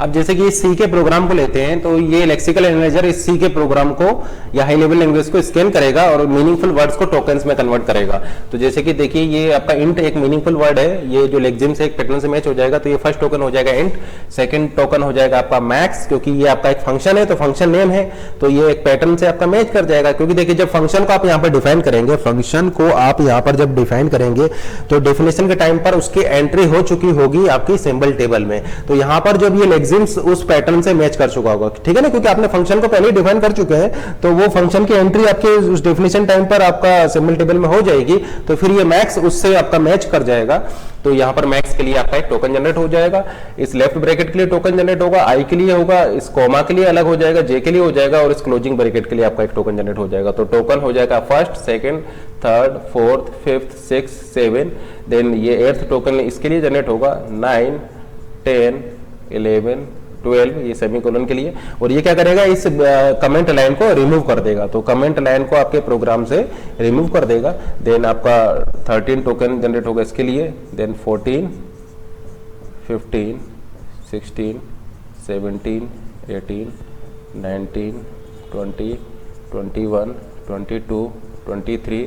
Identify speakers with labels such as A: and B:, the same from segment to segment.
A: अब जैसे कि सी के प्रोग्राम को लेते हैं, तो ये लेक्सिकल एनालाइजर इस सी के प्रोग्राम को या हाई लेवल लैंग्वेज को स्कैन करेगा और मीनिंगफुल वर्ड्स को टोकन्स में कन्वर्ट करेगा। तो जैसे कि देखिए ये आपका इंट एक मीनिंगफुल वर्ड है, ये जो लेक्सिम से एक पैटर्न से मैच हो जाएगा, तो ये फर्स्ट टोकन हो जाएगा इंट। सेकंड टोकन हो जाएगा आपका मैक्स, क्योंकि ये आपका एक फंक्शन है तो फंक्शन नेम है, तो ये एक पैटर्न से आपका मैच कर जाएगा। क्योंकि देखिए जब फंक्शन को आप यहाँ पर डिफाइन करेंगे, फंक्शन को आप यहाँ पर जब डिफाइन करेंगे तो डेफिनेशन के टाइम पर उसकी एंट्री हो चुकी होगी आपकी सिंबल टेबल में। तो यहाँ पर जब ये लेक्सिम्स उस पैटर्न से मैच कर चुका होगा, ठीक है ना, क्योंकि आपने फंक्शन को पहले ही डिफाइन कर चुके हैं, तो वो फंक्शन की एंट्री आपके उस डेफिनेशन टाइम पर आपका सिंबल टेबल में हो जाएगी, तो फिर ये मैक्स उससे आपका मैच कर जाएगा। तो यहाँ पर मैक्स के लिए आपका एक टोकन जनरेट हो जाएगा, इस लेफ्ट ब्रैकेट के लिए टोकन जनरेट होगा, आई के लिए होगा, इस कोमा के लिए अलग हो जाएगा, जे के लिए हो जाएगा, और इस क्लोजिंग ब्रैकेट के लिए आपका एक टोकन जनरेट हो जाएगा। तो टोकन हो जाएगा first, second, third, fourth, fifth, six, 7, then ये 8th टोकन इसके लिए जनरेट होगा, 9, 10, 11, 12 ये सेमीकोलन के लिए। और ये क्या करेगा, इस कमेंट लाइन को रिमूव कर देगा, तो कमेंट लाइन को आपके प्रोग्राम से रिमूव कर देगा। देन आपका 13 टोकन जनरेट होगा इसके लिए, देन 14, 15, 16, 17, 18, 19, 20, 21, 22, 23,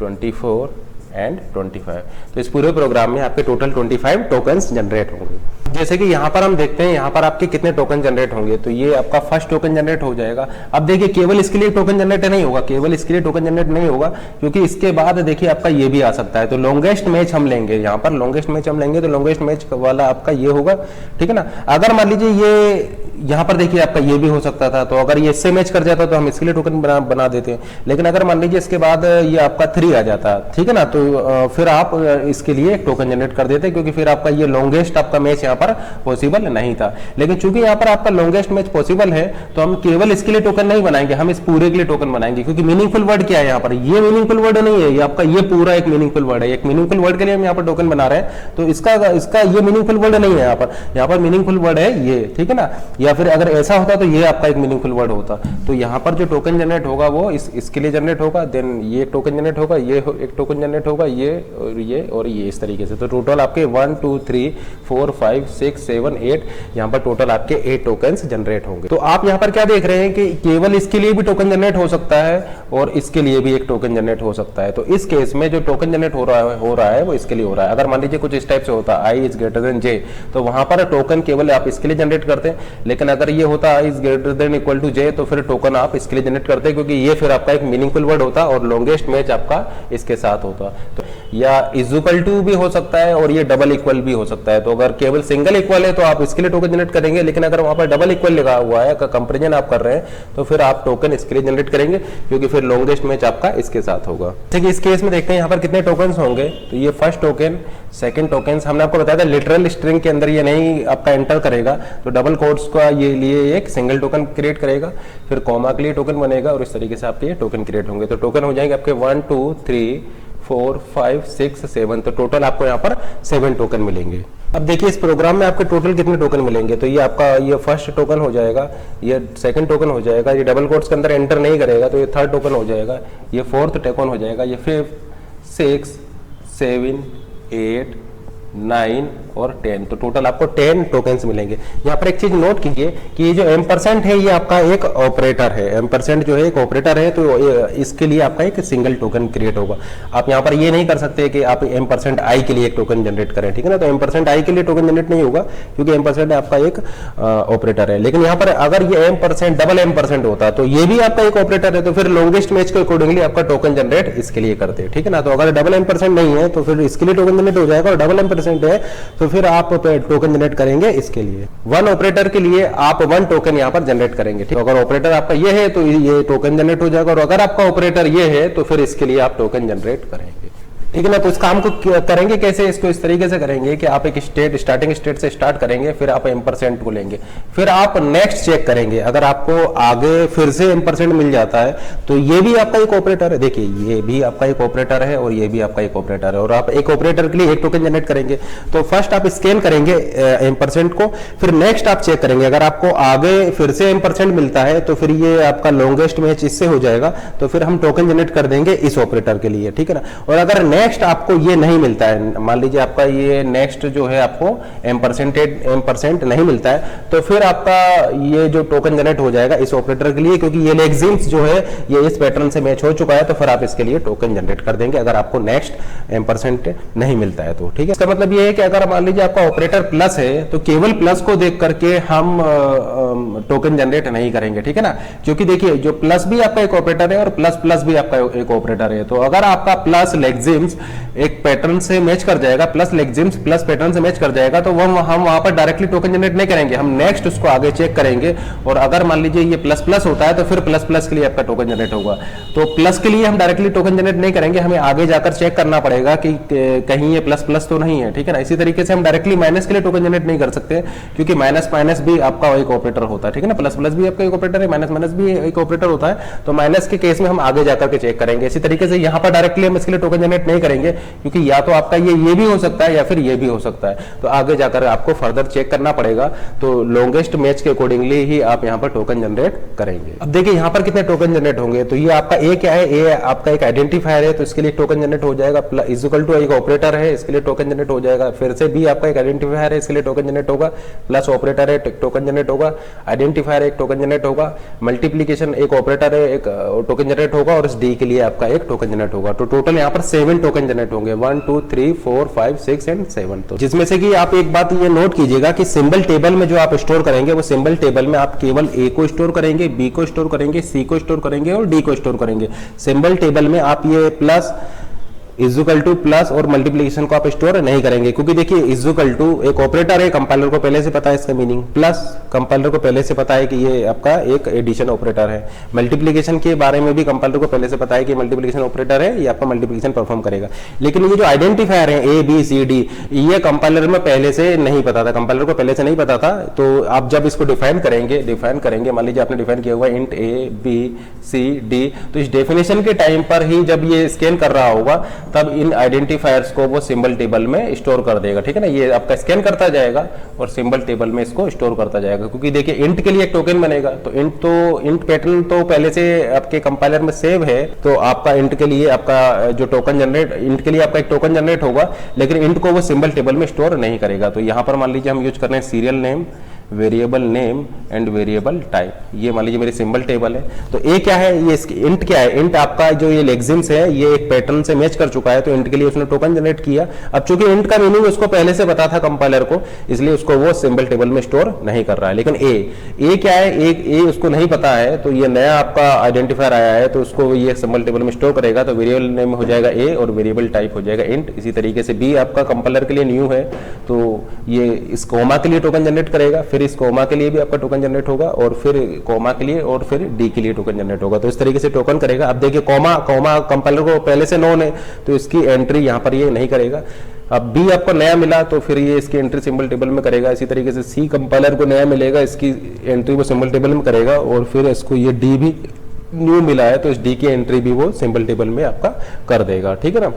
A: 24 एंड 25। तो इस पूरे प्रोग्राम में आपके टोटल 25 टोकन्स जनरेट होंगे। जैसे कि यहाँ पर हम देखते हैं यहाँ पर आपके कितने टोकन जनरेट होंगे, तो ये आपका फर्स्ट टोकन जनरेट हो जाएगा। अब देखिए केवल इसके लिए टोकन जनरेट नहीं होगा, केवल इसके लिए टोकन जनरेट नहीं होगा, क्योंकि इसके बाद देखिए आपका ये भी आ सकता है। तो लॉन्गेस्ट मैच हम लेंगे, यहाँ पर लॉन्गेस्ट मैच हम लेंगे, तो लॉन्गेस्ट मैच वाला आपका ये होगा, ठीक है ना। अगर मान लीजिए ये यहाँ पर देखिए आपका ये भी हो सकता था, तो अगर ये इससे मैच कर जाता तो हम इसके लिए टोकन बना देते हैं। लेकिन अगर मान लीजिए इसके बाद ये आपका 3 आ जाता, ठीक है ना, तो फिर आप इसके लिए एक टोकन जनरेट कर देते, क्योंकि फिर आपका ये लॉन्गेस्ट आपका मैच यहाँ पर पॉसिबल नहीं था। लेकिन चूंकि यहाँ पर आपका लॉन्गेस्ट मैच पॉसिबल है, तो हम केवल इसके लिए टोकन नहीं बनाएंगे, हम इस पूरे के लिए टोकन बनाएंगे। क्योंकि मीनिंगफुल वर्ड क्या है यहाँ पर, ये मीनिंगफुल वर्ड नहीं है, ये आपका ये पूरा एक मीनिंगफुल वर्ड है। एक मीनिंगफुल वर्ड के लिए हम यहाँ पर टोकन बना रहे हैं, तो इसका ये मीनिंगफुल वर्ड नहीं है यहाँ पर मीनिंगफुल वर्ड है ये, ठीक है ना। या फिर अगर ऐसा होता तो ये आपका एक मीनिंगफुल वर्ड होता। तो यहाँ पर जो टोकन जनरेट होगा वो इसके लिए जनरेट होगा, देन ये एक टोकन जनरेट होगा, ये एक टोकन जनरेट होगा, ये और ये इस तरीके से। तो टोटल आपके 1 2 3 4 5 6 7 8 यहाँ पर टोटल आपके 8 टोकन्स जनरेट होंगे। तो आप यहाँ पर क्या देख रहे हैं कि केवल इसके लिए भी टोकन जनरेट हो सकता है और इसके लिए भी एक टोकन जनरेट हो सकता है। तो इस केस में जो टोकन जनरेट हो रहा है वो इसके लिए हो रहा है। अगर मान लीजिए कुछ इस टाइप से होता आई इज ग्रेटर देन जे, तो वहां पर टोकन केवल आप इसके लिए जनरेट करते हैं। लेकिन अगर ये होता I is greater than equal to J, तो फिर टोकन आप इसके लिए जनरेट करते हैं, क्योंकि ये फिर आपका एक मीनिंगफुल वर्ड होता और लॉन्गेस्ट मैच आपका इसके साथ होता। तो या इज इक्वल टू भी हो सकता है और ये डबल इक्वल भी हो सकता है। तो अगर केवल सिंगल इक्वल है तो आप इसके लिए टोकन जनरेट करेंगे, लेकिन अगर वहां पर डबल इक्वल लिखा हुआ है, कंपैरिजन आप कर रहे हैं, तो फिर आप टोकन इसके लिए जनरेट करेंगे, क्योंकि फिर लॉन्गेस्ट मैच आपका इसके साथ होगा। ठीक है, इस केस में देखते हैं यहाँ पर कितने टोकन होंगे। तो ये फर्स्ट टोकन, सेकंड टोकन हमने आपको बताया था लिटरल स्ट्रिंग के अंदर ये नहीं आपका एंटर करेगा, तो डबल कोट्स का ये लिए एक सिंगल टोकन क्रिएट करेगा, फिर कॉमा के लिए टोकन बनेगा और इस तरीके से आपके ये टोकन क्रिएट होंगे। तो टोकन हो जाएंगे आपके 1 2 3 4 5 6 7, तो टोटल आपको यहाँ पर 7 टोकन मिलेंगे। अब देखिए इस प्रोग्राम में आपके टोटल कितने टोकन मिलेंगे। तो ये आपका ये फर्स्ट टोकन हो जाएगा, ये सेकंड टोकन हो जाएगा, ये डबल कोट्स के अंदर एंटर नहीं करेगा तो ये थर्ड टोकन हो जाएगा, ये फोर्थ टोकन हो जाएगा, ये 5 6 7 8 9 और 10, तो टोटल आपको 10 टोकन्स मिलेंगे। यहाँ पर एक चीज नोट कीजिए कि ये जो एम्परसेंट है ये आपका एक ऑपरेटर है, एम्परसेंट जो है एक ऑपरेटर है, तो इसके लिए आपका एक सिंगल टोकन क्रिएट होगा। आप यहाँ पर ये नहीं कर सकते कि आप एम्परसेंट आई के लिए एक टोकन जनरेट करें, ठीक है ना। तो एम्परसेंट आई के लिए टोकन जनरेट नहीं होगा, क्योंकि एम्परसेंट आपका एक ऑपरेटर है। लेकिन यहाँ पर अगर ये एम्परसेंट डबल एम्परसेंट होता तो ये भी आपका एक ऑपरेटर है, तो फिर लॉन्गेस्ट मैच के अकॉर्डिंगली आपका टोकन जनरेट इसके लिए करते हैं, ठीक है ना। तो अगर डबल एम्परसेंट नहीं है तो फिर इसके लिए टोकन जनरेट हो जाएगा, और डबल एम्परसेंट है तो फिर आप टोकन जनरेट करेंगे इसके लिए। वन ऑपरेटर के लिए आप 1 टोकन यहाँ पर जनरेट करेंगे, ठीक है। अगर ऑपरेटर आपका ये है तो ये टोकन जनरेट हो जाएगा, और अगर आपका ऑपरेटर ये है तो फिर इसके लिए आप टोकन जनरेट करेंगे, ठीक है ना। तो इस काम को करेंगे कैसे, इसको इस तरीके से करेंगे कि आप एक स्टार्टिंग स्टेट से स्टार्ट करेंगे, फिर आप एम्परसेंट को लेंगे, फिर आप नेक्स्ट चेक करेंगे। अगर आपको आगे फिर से एम्परसेंट मिल जाता है तो ये भी आपका एक ऑपरेटर है, देखिए ये भी आपका एक ऑपरेटर है और ये भी आपका एक ऑपरेटर है, और आप एक ऑपरेटर के लिए एक टोकन जनरेट करेंगे। तो फर्स्ट आप स्कैन करेंगे एम्परसेंट को, फिर नेक्स्ट आप चेक करेंगे। अगर आपको आगे फिर से एम्परसेंट मिलता है तो फिर ये आपका लॉन्गेस्ट मैच इससे हो जाएगा, तो फिर हम टोकन जनरेट कर देंगे इस ऑपरेटर के लिए, ठीक है ना। और अगर नेक्स्ट आपको ये नहीं मिलता है, मान लीजिए आपका ये नेक्स्ट जो है आपको m% नहीं मिलता है, तो फिर आपका ये जो टोकन जनरेट हो जाएगा इस ऑपरेटर के लिए, क्योंकि ये लेक्सिम्स जो है ये इस पैटर्न से मैच हो चुका है, तो फिर आप इसके लिए टोकन जनरेट कर देंगे अगर आपको नेक्स्ट m% नहीं मिलता है तो। ठीक है, इसका मतलब ये है कि अगर मान लीजिए आपका ऑपरेटर प्लस है तो केवल प्लस को देख करके हम टोकन जनरेट नहीं करेंगे। ठीक है ना, क्योंकि देखिए जो प्लस भी आपका एक ऑपरेटर है और प्लस प्लस भी आपका एक ऑपरेटर है, तो अगर आपका प्लस लेक्सिम्स एक पैटर्न से मैच कर जाएगा, प्लस लेक्सिम्स प्लस पैटर्न से मैच कर जाएगा, तो हम वहां पर डायरेक्टली टोकन जनरेट नहीं करेंगे, हम नेक्स्ट उसको आगे चेक करेंगे। और अगर मान लीजिए ये प्लस प्लस होता है तो फिर प्लस प्लस के लिए आपका टोकन जनरेट होगा। तो प्लस के लिए हम डायरेक्टली टोकन जनरेट नहीं करेंगे, हमें आगे जाकर चेक करना पड़ेगा कि कहीं ये प्लस प्लस तो नहीं है। ठीक है ना, इसी तरीके से हम डायरेक्टली माइनस के लिए टोकन जनरेट नहीं कर सकते, क्योंकि माइनस माइनस भी आपका एक ऑपरेटर होता है। ठीक है ना, प्लस प्लस भी आपका एक ऑपरेटर है, माइनस माइनस भी एक ऑपरेटर होता है, तो माइनस के केस में हम आगे जाकर के चेक करेंगे। इसी तरीके से यहाँ पर डायरेक्टली हम इसके लिए टोकन जनरेट नहीं करेंगे, क्योंकि या तो आपका ये भी हो सकता है या फिर ये भी हो सकता है, तो आगे जाकर आपको फर्दर चेक करना पड़ेगा। तो लॉन्गेस्ट मैच के अकॉर्डिंगली ही आप यहाँ पर टोकन जनरेट करेंगे। अब देखिए यहाँ पर कितने टोकन जनरेट होंगे, तो ये आपका ए क्या है, ए आपका एक आइडेंटिफायर है, तो इसके लिए टोकन जनरेट हो जाएगा, इज इक्वल टू एक ऑपरेटर है, इसके लिए टोकन जनरेट हो जाएगा। फिर से बी आपका एक आइडेंटिफायर है, इसके लिए टोकन जनरेट होगा, प्लस ऑपरेटर है, टोकन जनरेट होगा, आइडेंटिफायर एक टोकन जनरेट होगा, मल्टीप्लीकेशन एक ऑपरेटर है, एक टोकन जनरेट होगा, और इस डी के लिए आपका एक टोकन जनरेट होगा। तो टोटल यहाँ पर 7 टोकन जनरेट होंगे, 1 2 3 4 5 6 एंड 7। तो जिसमें से कि आप एक बात ये नोट कीजिएगा कि सिंबल टेबल में जो आप स्टोर करेंगे वो सिंबल टेबल में आप केवल ए को स्टोर करेंगे, बी को स्टोर करेंगे, सी को स्टोर करेंगे और डी को स्टोर करेंगे। सिंबल टेबल में आप ये प्लस इक्वल टू प्लस और मल्टीप्लिकेशन को आप स्टोर नहीं करेंगे, क्योंकि देखिए इक्वल टू एक ऑपरेटर है, कंपाइलर को पहले से पता है इसका मीनिंग, प्लस कंपाइलर को पहले से पता है कि ये आपका एक एडिशन ऑपरेटर है, मल्टीप्लिकेशन के बारे में भी कंपाइलर को पहले से पता है कि मल्टीप्लिकेशन ऑपरेटर है, ये आपका मल्टीप्लिकेशन परफॉर्म करेगा। लेकिन ये जो आइडेंटिफायर है ए बी सी डी, ये कंपाइलर में पहले से नहीं पता था, कंपाइलर को पहले से नहीं पता था। तो आप जब इसको डिफाइन करेंगे, मान लीजिए आपने डिफाइन किया हुआ int A B C D, तो इस डेफिनेशन के टाइम पर ही जब ये स्कैन कर रहा होगा तब इन आइडेंटिफायर्स को वो सिंबल टेबल में स्टोर कर देगा। ठीक है ना, ये आपका स्कैन करता जाएगा और सिंबल टेबल में इसको स्टोर करता जाएगा, क्योंकि देखिए इंट के लिए एक टोकन बनेगा, तो इंट पैटर्न तो पहले से आपके कंपाइलर में सेव है, तो आपका इंट के लिए आपका जो टोकन जनरेट, इंट के लिए आपका एक टोकन जनरेट होगा, लेकिन इंट को वो सिंबल टेबल में स्टोर नहीं करेगा। तो यहाँ पर मान लीजिए हम यूज कर रहे हैं serial name, variable name and variable type, ये मान लीजिए मेरी सिंबल टेबल है। तो ए क्या है, ये इंट क्या है, इंट आपका जो ये लेक्सिम्स है ये एक पैटर्न से मैच कर चुका है, तो इंट के लिए उसने टोकन जनरेट किया। अब चूंकि इंट का मीनिंग उसको पहले से पता था कंपाइलर को, इसलिए उसको वो सिंबल टेबल में स्टोर नहीं कर रहा है। लेकिन ए क्या है, ए उसको नहीं पता है, तो ये नया आपका आइडेंटिफायर आया है, तो उसको ये सिंबल टेबल में स्टोर करेगा, तो वेरिएबल नेम हो जाएगा ए और वेरिएबल टाइप हो जाएगा इंट। इसी तरीके से बी आपका कंपाइलर के लिए न्यू है, तो ये इस कोमा के लिए टोकन जनरेट करेगा, फिर इस कोमा के लिए भी आपका टोकन जनरेट होगा, और फिर कोमा के लिए, और फिर डी के लिए टोकन जनरेट होगा। तो इस तरीके से टोकन करेगा। अब देखिए कोमा कंपाइलर को पहले से नोन है, तो इसकी एंट्री यहाँ पर ये नहीं करेगा। अब बी आपको नया मिला तो फिर ये इसकी एंट्री सिंबल टेबल में करेगा। इसी तरीके से सी कंपाइलर को नया मिलेगा, इसकी एंट्री वो सिंबल टेबल में करेगा, और फिर इसको ये डी भी न्यू मिला है, तो इस डी की एंट्री भी वो सिंबल टेबल में आपका कर देगा। ठीक है ना,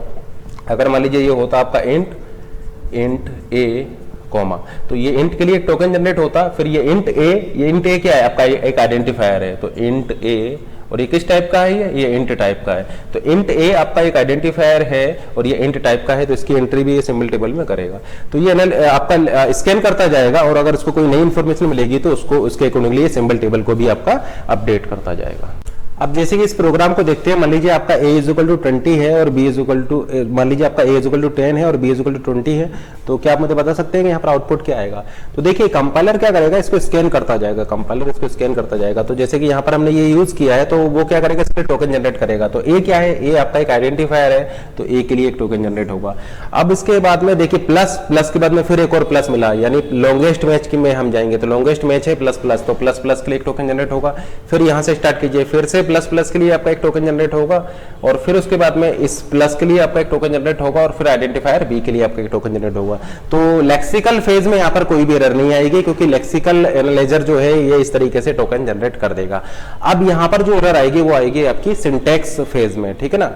A: अगर मान लीजिए ये होता आपका इंट ए कॉमा, तो ये इंट के लिए एक टोकन जनरेट होता, फिर ये इंट ए क्या है आपका एक आइडेंटिफायर है, तो इंट ए, और ये किस टाइप का है, ये इंट टाइप का है। तो इंट ए आपका एक आइडेंटिफायर है और ये इंट टाइप का है, तो इसकी एंट्री भी ये सिंबल टेबल में करेगा। तो ये आपका स्कैन करता जाएगा, और अगर इसको कोई नई इंफॉर्मेशन मिलेगी तो उसको उसके अकॉर्डिंगली ये सिंबल टेबल को भी आपका अपडेट करता जाएगा। अब जैसे कि इस प्रोग्राम को देखते हैं, मान लीजिए आपका a इक्वल टू 20 है और b इक्वल टू, मान लीजिए आपका a इक्वल टू 10 है और b इक्वल टू 20 है, तो क्या आप मुझे बता सकते हैं कि यहाँ पर आउटपुट क्या आएगा? तो देखिए कंपाइलर क्या करेगा, इसको स्कैन करता जाएगा, कंपाइलर इसको स्कैन करता जाएगा। तो जैसे कि यहाँ पर हमने ये यूज किया है, तो वो क्या करेगा, इसके टोकन जनरेट करेगा। तो a क्या है, a आपका एक आइडेंटिफायर है, तो a के लिए एक टोकन जनरेट होगा। अब इसके बाद में देखिए प्लस के बाद में फिर एक और प्लस मिला, यानी लॉन्गेस्ट मैच की में हम जाएंगे, तो लॉन्गेस्ट मैच है प्लस, तो प्लस के लिए एक टोकन जनरेट होगा। फिर यहाँ से स्टार्ट कीजिए, फिर से प्लस के लिए आपका एक टोकन जनरेट होगा, और फिर उसके बाद में इस प्लस के लिए आपका एक टोकन जनरेट होगा, और फिर आइडेंटिफायर बी के लिए आपका एक टोकन जनरेट होगा। तो लेक्सिकल फेज में यहाँ पर कोई भी एरर नहीं आएगी, क्योंकि लेक्सिकल एनालाइजर जो है ये इस तरीके से टोकन जनरेट कर देगा। अब यहाँ पर जो एरर आएगी वो आएगी आपकी सिंटैक्स फेज में, ठीक है ना,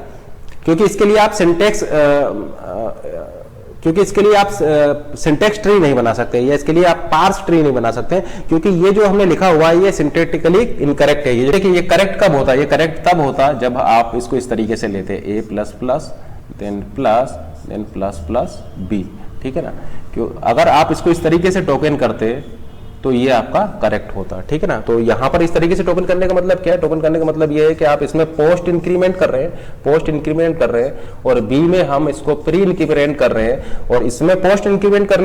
A: क्योंकि इसके लिए आप सिंटैक्स ट्री नहीं बना सकते, या इसके लिए आप पार्स ट्री नहीं बना सकते, क्योंकि ये जो हमने लिखा हुआ है ये सिंटैक्टिकली इनकरेक्ट है। ये देखिए, ये करेक्ट कब होता है, ये करेक्ट तब होता जब आप इसको इस तरीके से लेते a++ then plus plus B, ठीक है ना। क्यों, अगर आप इसको इस तरीके से टोकन करते तो ये आपका करेक्ट होता, ठीक है ना। तो यहां पर इस तरीके से टोकन करने का मतलब क्या है, टोकन करने का मतलब ये है कि आप इसमें पोस्ट इंक्रीमेंट कर रहे हैं, और बी में हम इसको प्री इंक्रीमेंट कर रहे हैं, और इसमें पोस्ट इंक्रीमेंट कर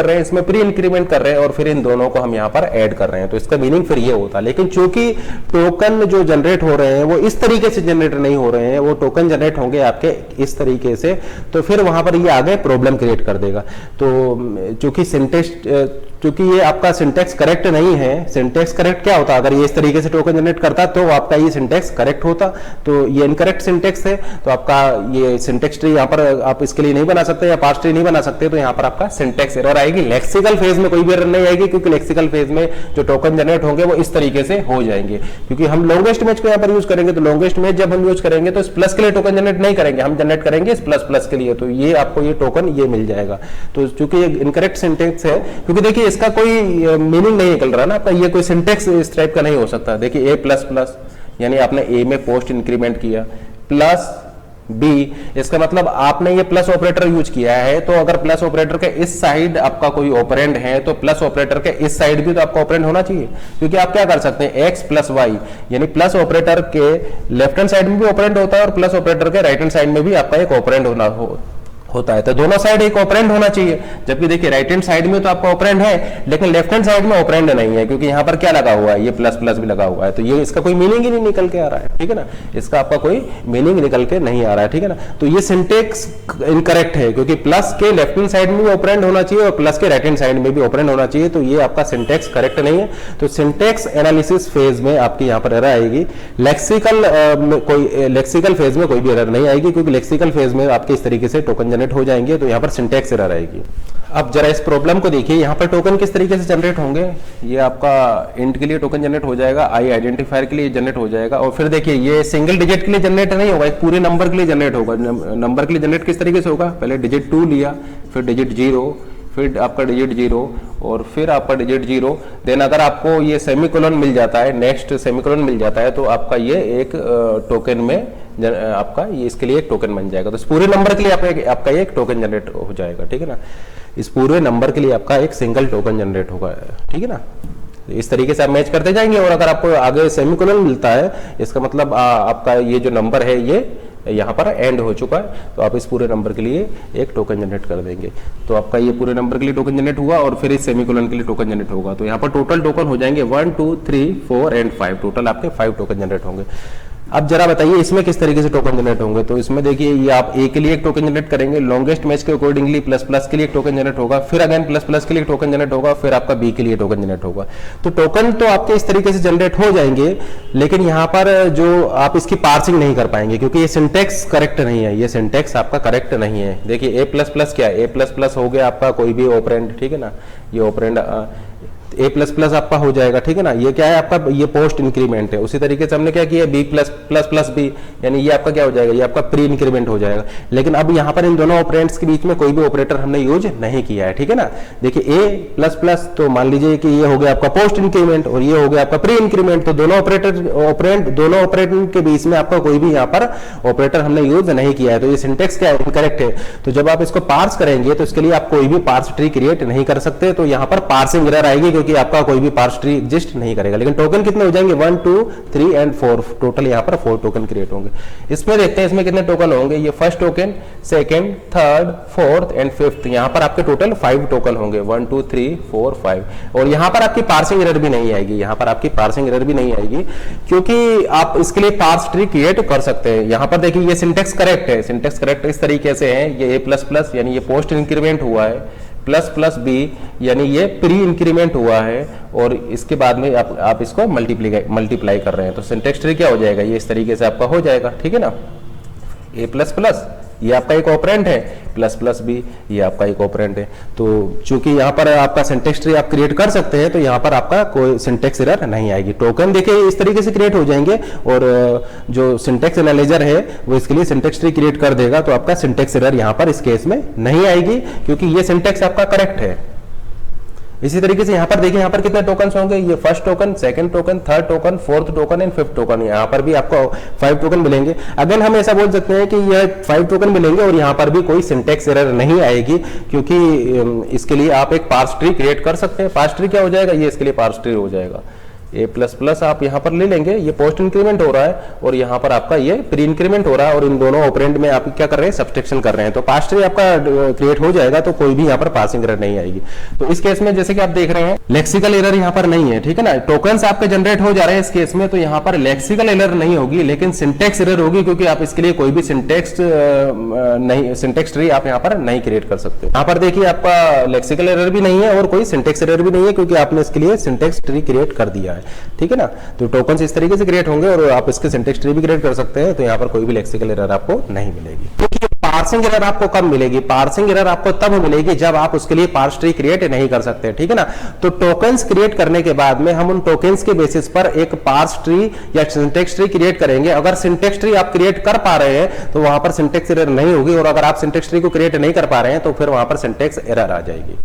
A: रहे हैं, इसमें प्री इंक्रीमेंट कर रहे हैं, और फिर इन दोनों को हम यहाँ पर ऐड कर रहे हैं, तो इसका मीनिंग फिर ये होता। लेकिन चूंकि टोकन जो जनरेट हो रहे हैं वो इस तरीके से जनरेट नहीं हो रहे हैं, वो टोकन जनरेट होंगे आपके इस तरीके से, तो फिर वहां पर ये आगे प्रॉब्लम क्रिएट कर देगा। तो चूंकि ये आपका सिंटेक्स करेक्ट नहीं है, सिंटेक्स करेक्ट क्या होता, अगर ये इस तरीके से टोकन जनरेट करता तो आपका ये सिंटेक्स करेक्ट होता, तो ये इनकरेक्ट सिंटेक्स है, तो आपका ये सिंटेक्स ट्री यहाँ पर आप इसके लिए नहीं बना सकते या पार्स ट्री नहीं बना सकते, तो यहाँ पर आपका सिंटेक्स एरर आएगी। लेक्सिकल फेज में कोई भी एरर नहीं आएगी, क्योंकि लेक्सिकल फेज में जो टोकन जनरेट होंगे वो इस तरीके से हो जाएंगे। क्योंकि हम लॉन्गेस्ट मैच को यहाँ पर यूज करेंगे, तो लॉन्गेस्ट मैच जब हम यूज करेंगे तो इस प्लस के लिए टोकन जनरेट नहीं करेंगे, हम जनरेट करेंगे इस प्लस के लिए, तो ये आपको ये टोकन ये मिल जाएगा। तो चूंकि ये इनकरेक्ट सिंटेक्स है, क्योंकि देखिए इसका कोई मीनिंग नहीं निकल रहा ना आपका, ये कोई सिंटेक्स इस टाइप का नहीं हो सकता। देखिए ए प्लस प्लस यानी आपने ए में पोस्ट इंक्रीमेंट किया, प्लस बी, इसका मतलब आपने ये प्लस ऑपरेटर यूज किया है, तो अगर प्लस ऑपरेटर के इस साइड आपका कोई ऑपरेंड है तो प्लस ऑपरेटर के इस साइड भी तो आपका ऑपरेंड होना चाहिए। क्योंकि आप क्या कर सकते हैं, एक्स प्लस वाई, यानी प्लस ऑपरेटर के लेफ्ट हैंड साइड में भी ऑपरेंड होता है और प्लस ऑपरेटर के राइट हैंड साइड में भी आपका एक ऑपरेंड होता है, तो दोनों साइड एक ऑपरेंड होना चाहिए। जबकि देखिए राइट हैंड साइड में तो आपका ऑपरेंड है, लेकिन लेफ्ट हैंड साइड में ऑपरेंड नहीं है, क्योंकि यहां पर क्या लगा हुआ है, ये प्लस प्लस भी लगा हुआ है, तो ये इसका कोई मीनिंग ही नहीं निकल के आ रहा है, ठीक है ना, इसका आपका कोई मीनिंग निकल के नहीं आ रहा है, ठीक है ना। तो ये सिंटेक्स इनकरेक्ट है, क्योंकि प्लस के लेफ्ट हैंड साइड में भी ऑपरेंड होना चाहिए और प्लस के राइट हैंड साइड में भी ऑपरेंड होना चाहिए, तो ये आपका सिंटेक्स करेक्ट नहीं है। तो सिंटेक्स एनालिसिस फेज में आपकी यहाँ पर एरर आएगी, लेक्सिकल फेज में कोई भी एरर नहीं आएगी, क्योंकि लेक्सिकल फेज में आपके इस तरीके से टोकन जनरेट हो जाएंगे, तो यहाँ पर सिंटेक्स एरर आएगी। अब जरा इस प्रॉब्लम को देखिए, यहाँ पर टोकन किस तरीके से जनरेट होंगे, ये आपका इंट के लिए टोकन जनरेट हो जाएगा, आई आइडेंटिफायर के लिए जनरेट हो जाएगा, और फिर देखिए ये सिंगल डिजिट के लिए जनरेट नहीं होगा, एक पूरे नंबर के लिए जनरेट होगा। नंबर के लिए जनरेट किस तरीके से होगा, पहले डिजिट 2 लिया, फिर डिजिट 0, फिर आपका डिजिट 0, और फिर आपका डिजिट 0, देन अगर आपको ये सेमीकोलन मिल जाता है, नेक्स्ट सेमीकोलन मिल जाता है, तो आपका ये एक टोकन में आपका ये इसके लिए एक टोकन बन जाएगा। तो इस पूरे नंबर के लिए आपका ये एक टोकन जनरेट हो जाएगा, ठीक है ना। इस पूरे नंबर के लिए आपका एक सिंगल टोकन जनरेट होगा, ठीक है ना। इस तरीके से आप मैच करते जाएंगे, और अगर आपको आगे सेमीकोलन मिलता है, इसका मतलब आपका ये जो नंबर है ये यहाँ पर एंड हो चुका है, तो आप इस पूरे नंबर के लिए एक टोकन जनरेट कर देंगे, तो आपका ये पूरे नंबर के लिए टोकन जनरेट हुआ, और फिर इस सेमीकोलन के लिए टोकन जनरेट होगा। तो यहाँ पर टोटल टोकन हो जाएंगे 1 2 3 4 एंड 5, टोटल आपके 5 टोकन जनरेट होंगे। अब जरा बताइए इसमें किस तरीके से टोकन जनरेट होंगे, तो इसमें देखिए ये आप ए के लिए एक टोकन जनरेट करेंगे, लॉन्गेस्ट मैच के अकॉर्डिंगली प्लस प्लस के लिए एक टोकन जनरेट होगा, फिर अगेन प्लस प्लस के लिए टोकन जनरेट होगा, फिर आपका बी के लिए टोकन जनरेट होगा। तो टोकन तो आपके इस तरीके से जनरेट हो जाएंगे, लेकिन यहाँ पर जो आप इसकी पार्सिंग नहीं कर पाएंगे, क्योंकि ये सिंटेक्स करेक्ट नहीं है, ये सिंटेक्स आपका करेक्ट नहीं है। देखिए ए प्लस प्लस क्या है, ए प्लस प्लस हो गया आपका कोई भी ऑपरेंड, ठीक है ना, ये ऑपरेंड ए प्लस प्लस आपका हो जाएगा, ठीक है ना। ये क्या है आपका, ये पोस्ट इंक्रीमेंट है। उसी तरीके से हमने क्या किया, B plus plus plus B, यानी ये आपका क्या हो जाएगा, ये आपका प्री इंक्रीमेंट हो जाएगा। लेकिन अब यहाँ पर इन दोनों ऑपरेंड्स के बीच में कोई भी ऑपरेटर हमने यूज नहीं किया है, ठीक है ना। देखिए ए प्लस प्लस, तो मान लीजिए कि ये हो गया आपका पोस्ट इंक्रीमेंट और ये हो गया आपका प्री इंक्रीमेंट, तो दोनों ऑपरेटर के बीच में आपका कोई भी यहाँ पर ऑपरेटर हमने यूज नहीं किया है, तो ये सिंटेक्स क्या है, इनकरेक्ट है। तो जब आप इसको पार्स करेंगे तो इसके लिए आप कोई भी पार्स ट्री क्रिएट नहीं कर सकते, तो यहाँ पर पार्सिंग एरर आएगी, क्योंकि आपका कोई भी पार्स ट्री एग्जिस्ट नहीं करेगा। लेकिन टोकन कितने हो जाएंगे, 1 2 3 एंड 4, टोटल यहाँ पर 4 टोकन क्रिएट होंगे। इसमें देखते हैं इसमें कितने टोकन होंगे, ये first token, second, third, fourth and fifth, यहाँ पर आपके टोटल 5 टोकन होंगे, 1 2 3 4 5, और यहाँ पर आपकी पार्सिंग एरर भी नहीं आएगी, यहाँ पर आपकी पार्सिंग एरर भी नहीं आएगी, क्योंकि आप इसके लिए पार्स ट्री क्रिएट कर सकते हैं। यहाँ पर देखिए ये सिंटेक्स करेक्ट है, सिंटेक्स करेक्ट इस तरीके से है, ये ए प्लस प्लस यानी ये पोस्ट इंक्रीमेंट हुआ है, प्लस प्लस बी यानी ये प्री इंक्रीमेंट हुआ है, और इसके बाद में आप इसको मल्टीप्लाई कर रहे हैं, तो सिंटेक्स ट्री क्या हो जाएगा, ये इस तरीके से आपका हो जाएगा, ठीक है ना। ए प्लस प्लस ये आपका एक ऑपरेंड है, प्लस प्लस बी ये आपका एक ऑपरेंड है। तो चूंकि यहाँ पर आपका सिंटेक्स ट्री आप क्रिएट कर सकते हैं, तो यहाँ पर आपका कोई सिंटेक्स एरर नहीं आएगी। टोकन देखिए इस तरीके से क्रिएट हो जाएंगे, और जो सिंटेक्स एनालाइजर है वो इसके लिए सिंटेक्स ट्री क्रिएट कर देगा, तो आपका सिंटेक्स एरर यहाँ पर इस केस में नहीं आएगी, क्योंकि ये सिंटेक्स आपका करेक्ट है। इसी तरीके से यहाँ पर देखिए, यहाँ पर कितने टोकन होंगे, ये first token, second token, third token, fourth token and fifth token, यहाँ पर भी आपको 5 टोकन मिलेंगे। अगेन हम ऐसा बोल सकते हैं कि ये 5 टोकन मिलेंगे और यहाँ पर भी कोई सिंटेक्स एरर नहीं आएगी, क्योंकि इसके लिए आप एक पार्स ट्री क्रिएट कर सकते हैं। पार्स ट्री क्या हो जाएगा, ये इसके लिए पार्स ट्री हो जाएगा। a++ आप यहाँ पर ले लेंगे, ये पोस्ट इंक्रीमेंट हो रहा है और यहाँ पर आपका ये प्री इंक्रीमेंट हो रहा है, और इन दोनों ऑपरेंड में आप क्या कर रहे हैं, सब्सट्रैक्शन कर रहे हैं। तो पार्स ट्री आपका क्रिएट हो जाएगा, तो कोई भी यहाँ पर पासिंग एरर नहीं आएगी। तो इस केस में जैसे कि आप देख रहे हैं लेक्सिकल एरर यहाँ पर नहीं है, ठीक है ना। टोकन्स आपके जनरेट हो जा रहे हैं इस केस में, तो यहाँ पर लेक्सिकल एरर नहीं होगी, लेकिन सिंटेक्स एरर होगी, क्योंकि आप इसके लिए कोई भी सिंटेक्स ट्री आप यहाँ पर नहीं क्रिएट कर सकते। यहाँ पर देखिए आपका लेक्सिकल एरर भी नहीं है और कोई सिंटेक्स एरर भी नहीं है, क्योंकि आपने इसके लिए सिंटेक्स ट्री क्रिएट कर दिया है, ठीक है ना। तो टोकन्स इस तरीके से क्रिएट होंगे और आप इसके सिंटेक्स ट्री भी क्रिएट कर सकते हैं, तो यहाँ पर कोई भी लेक्सिकल एरर आपको नहीं मिलेगी। देखिए पार्सिंग एरर आपको कब मिलेगी, पार्सिंग एरर आपको तब मिलेगी जब आप उसके लिए पार्स ट्री क्रिएट नहीं कर सकते, ठीक है ना। तो टोकन्स क्रिएट करने के बाद में हम उन टोकन्स के बेसिस पर एक पार्स ट्री या सिंटेक्स ट्री क्रिएट करेंगे। अगर सिंटेक्स ट्री आप क्रिएट कर पा रहे हैं तो वहां पर सिंटेक्स एरर नहीं होगी, और अगर आप सिंटेक्स ट्री को क्रिएट नहीं कर पा रहे हैं तो फिर वहां पर सिंटेक्स एरर आ जाएगी।